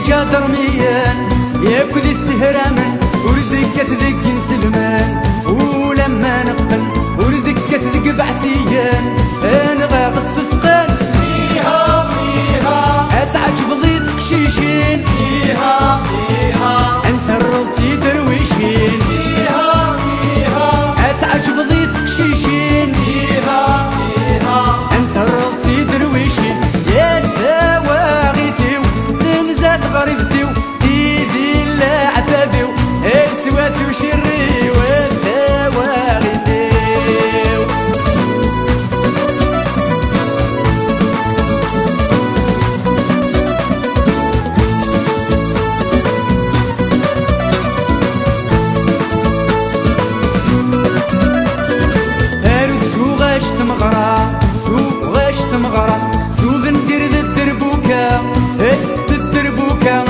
جادر ميان ياكل السهرامن ورزقت ذك نسلمان ولما نقل ورزقت ذك بعثيان انا غاغص سقان فيها فيها اتعجب ضيط قشيشين فيها فيها انت الروتي درويشين فيها فيها اتعجب ضيط قشيشين فيها فيها انت الروتي درويشين يا دواغيثيو تنزات غريبتيو تيدي لا عتابيو سواتو شري والدواغيثيو تمغرا سوق ندير ذا الدربوكا ذا الدربوكا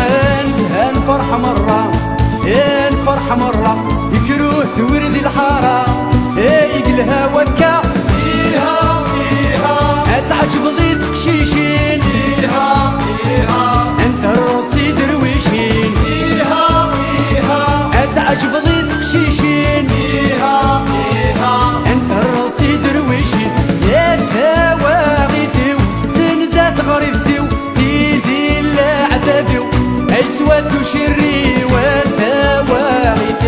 نفرح مرة نفرح مرة يكروه ثورد الحارة يقلها وكا فيها فيها اتعجب ضيط قشيشين فيها فيها انت الروتي درويشين فيها فيها اتعجب ضيط قشيشين فيها فيها انت الروتي درويشين يا دواغيثيو تنزات غريبتيو تيدي لا عتابيو اي سواتو شري والدواغيثيو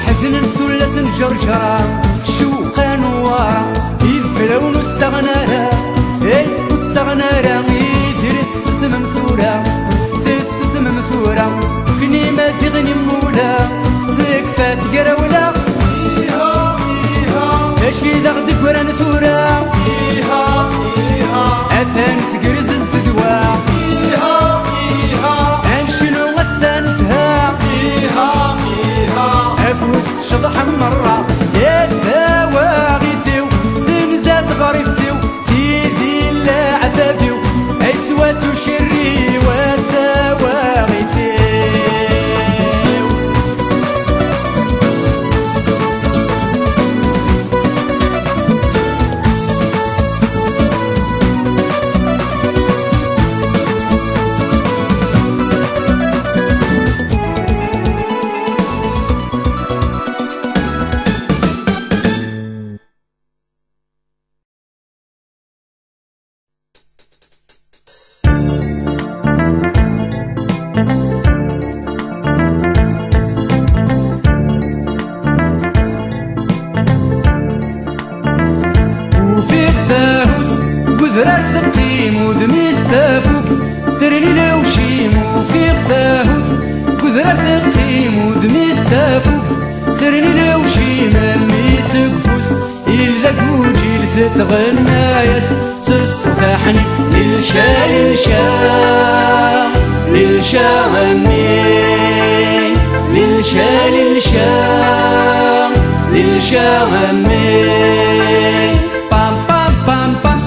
حزن ثلث جرجرة شوقا نوارا يذفلون السغنارة السغنارة يدير السس ممثورة السس ممثورة كني ما زغني مولا ذيك فات قراولا فيها فيها ماشي ذغدك ورا نثورة فيها فيها اثان تقرز الزدوى فيها فيها انشلو غتسانسها فيها فيها افوس تشضح مرة يا دواغيثيو تنزات غريبتيو تيدي لا عتابيو اي سواتو شري والدواغيثيو ذرار ثقيم ودميس تافوك ثرني لو شيمو في قفاهوك وذرار ثقيم ودميس تافوك ثرني لو شيما ميس كفوس إلذاك وجيل تغنايت تستفحني للشا للشا للشا غني للشا للشا للشا غني بام بام بام بام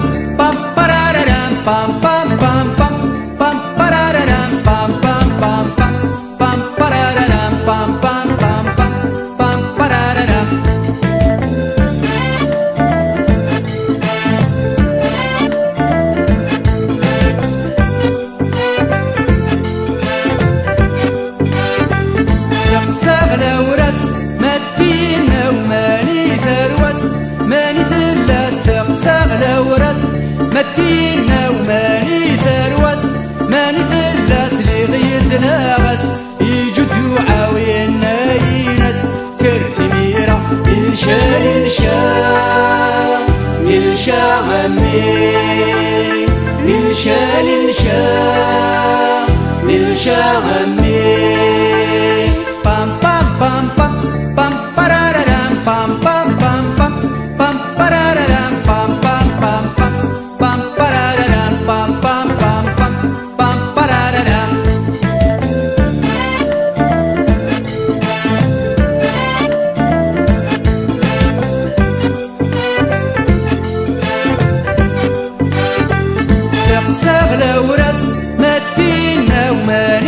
pam pam pam pam pam pararam pam pam pam pam pam pararam pam pam pam pam pam pararam سقساغ لورس مدينة وماني ثروس ماني ثلاث سقساغ لورس مدينة وماني ثروس ماني ثلاث لي غيث لاغس يجد يعاوينا ينس كرت ميرا للشا للشا للشا غمي للشا للشا للشا غمي بام بام بام بام بام pararam pam pam pam pam pam pararam pam pam pam pam pam pararam pam pam pam pam pam pararam سقساغ لورس مدينة وماني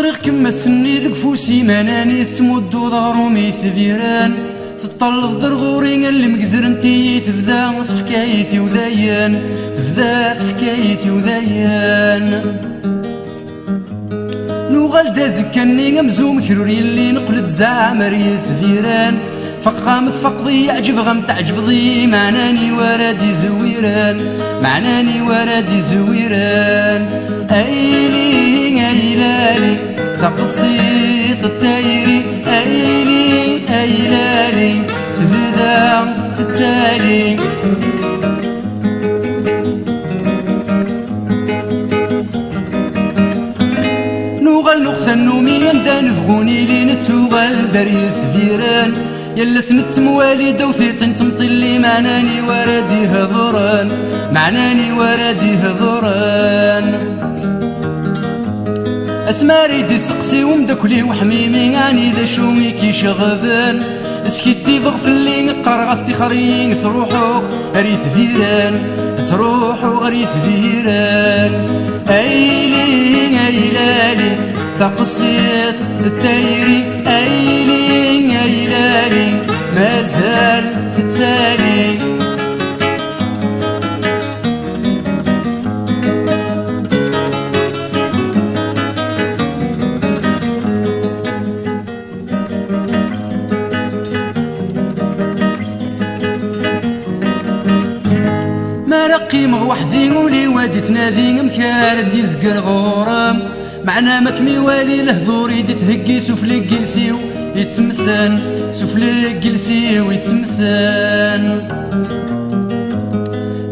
ظريق كما السني ذك فوسي ماناني تمدو ظهرهم ثفيران تطلف درغوري اللي مقزرنتي تبدا حكايتي وذيان تبدا حكايتي وذيان نوغل دازكني مزوم كروري اللي نقلت زعمر يثفيران فقام فقضي يعجب غم تعجبضي معناني ورادي زويران معناني ورادي زويران ايلي ايلالي تقصيط التايري ايلي ايلالي تبدا تتالي نوغل نغثنو مين دا نفغوني لي نتوغل داري ثفيران يلا سنت موالي دوثيطين تمطلي معناني ورادي هضران معناني ورادي هضران اسماري دي سقسي ومدكلي وحميمي يعني ذا شومي كي شغبان اسكيتي ضغفلي قرغستي خريين تروحو غريث فيران تروحو غريث فيران ايلي ايلالي تقصيت التايري ايلي ايلالي مازال تتالي ما رقيم وحدي ولي وادي تنادي مكارد يزقر غورام معنا مكمي والي لهذور يدي تهقي سفلي جلسي ويتمثل سفلي جلسي ويتمثل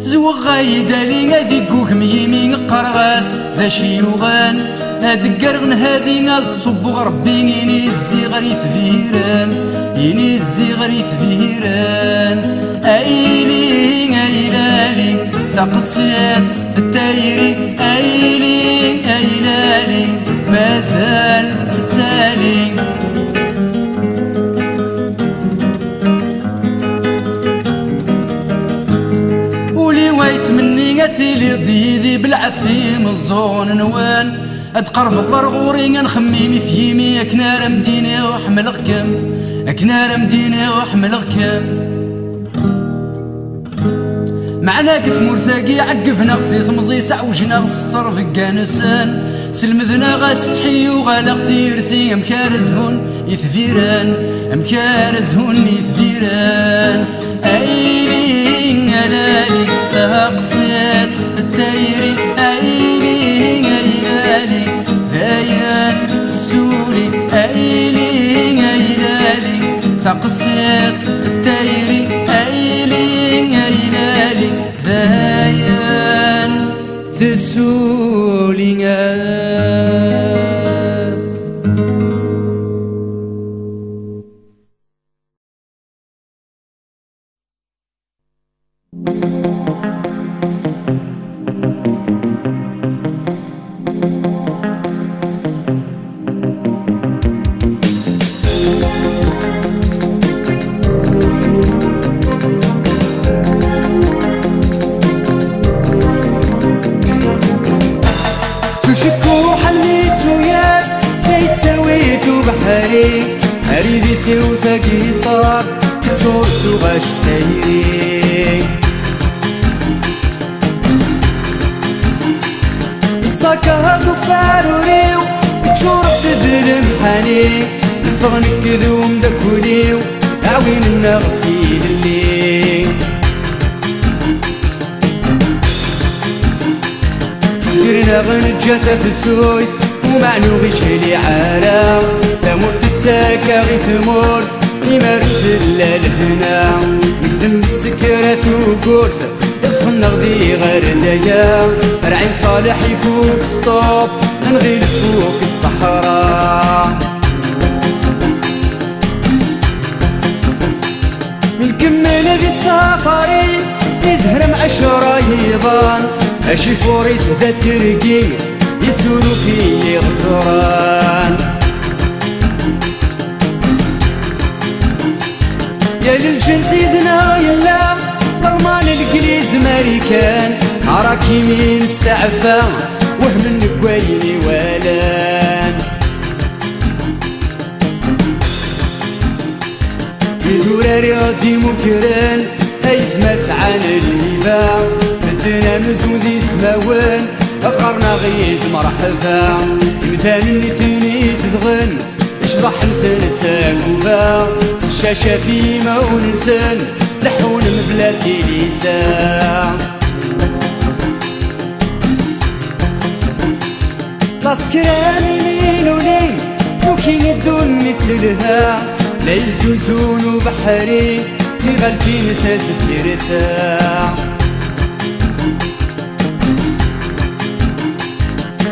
زوغ غايدا لي غادي كوك ميمي قرغاس ذا شي يوغان هاد قرغن هادي غاد تصب ربي يني الزي غريث فيران يني الزي غريث فيران ايلي ايلالي تقصيت التايري ايلي ايلالي مازال تتالي ولي وايت مني قتيلي ضيذي بالعثيم الزون نوان ادقر في الضرغوري نخميمي في يمي اكنار مديني وحمل غكم اكنار مديني وحمل غكم معنا كثمور ثاقي عقفنا غسيث مزي سعوجنا غسطر في الكانسان سلمذنا غاسحي وغالقتي يرسي مكارزهن يثفيران مكارزهن يثفيران ايلي نالالي فها قصيت التايري ايلي ايلالي ذايان السولي ايلي ايلالي فقصيت التايري ايلي ايلالي ذايان تسولي سوشكو حليتو يا تيتاويتو بحري اريدي سيو ثاقي طاف جورتو غاش تايري الصاكا هادو فاروريو جورت ذلم حاني الفغن كذوم داكوليو عوين النغتي للي سيرنا غنجاتا في السويث ومعنو غيش لي عارا تموت تتاكا غي ثمورث يمارث للهنا نكزم السكرات وقورث اتصنغ ذي غير دايا رعيم صالح يفوق ستوب نغيل فوق الصحراء نكمل ذي السفاري يزهر مع شرايضان اشي فوريس ذا ترقي يسولو فيه غزران يا للجنس يدنا يلا ضمان الانجليز ماريكان عراكي مين استعفى وهم النكويني والان ذوراري غادي مكران أيت ما سعان الهيفا بدنا مزودي سماوان أقرنا غيد مرحبا مثال النتيني تدغن اشرح نسان تاكوفا الشاشة في مون نسان لحون مبلا في لسان لاسكراني ليلولي وكين الدون مثل لها لا يزوزون وبحري في غلبي نتازفيرثا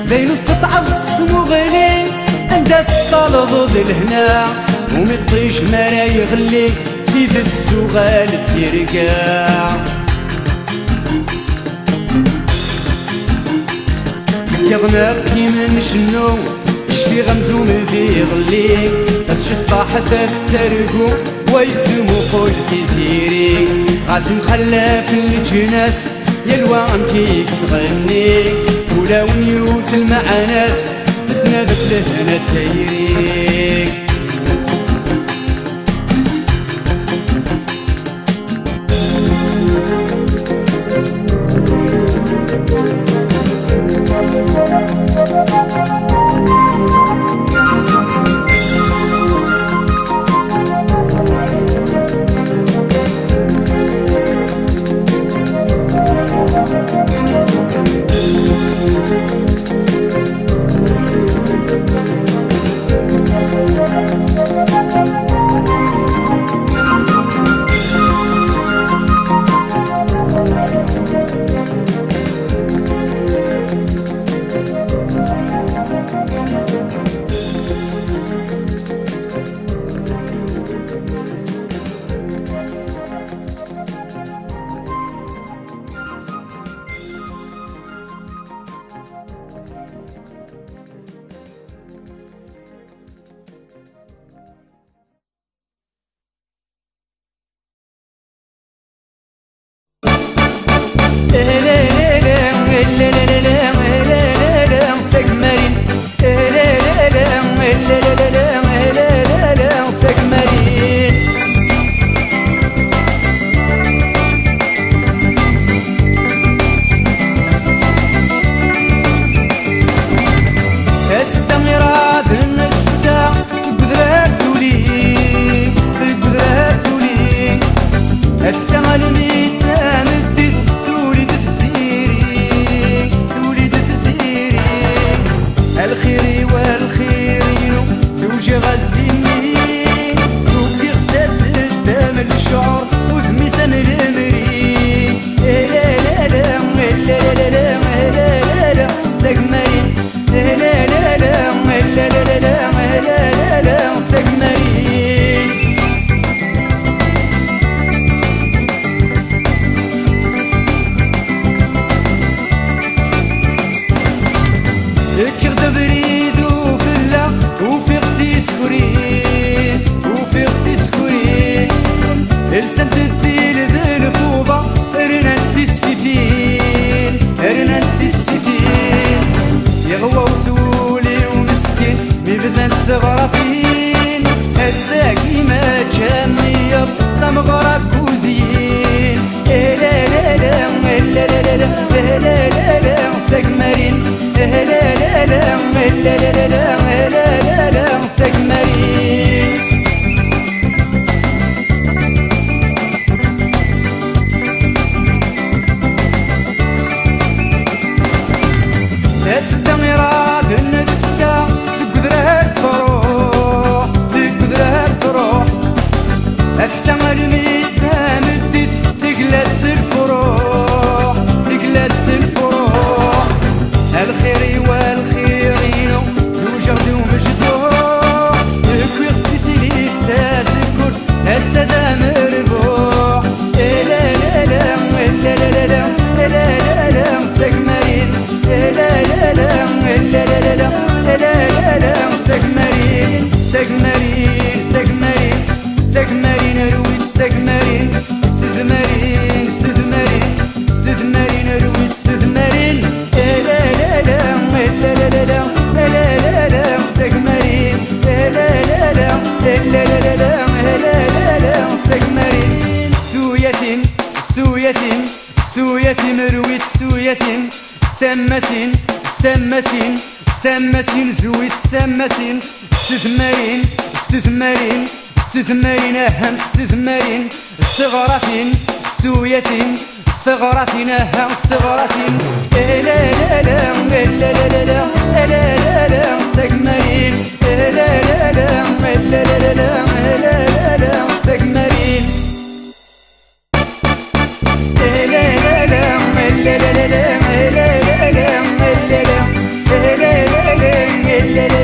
بين القطعة والسمو غلي عندها ثقال ضد الهنا ومطيش مرا يغلي في ذات السوغال تسيركا يغنى كيما نشنو شفي غمزوم في غلي تشطح ثلاث ترقو ويتمو قول في زيري غاسم خلاف الجناس يلوان كيك تغني ولا ونيوث المعناس تنادت لهنا التيري تجمرين رويت تجمرين ستماتين زويت ستماتين ستثمارين ستثمارين ستثمارين أهم ستثمارين استغراثين ستوياتين استغراثين أهم استغراثين لا لا لا لا لا لا لا لا لا تكمرين لا لا لا لا لا لا لا تكمرين لا لا لا لا لا لا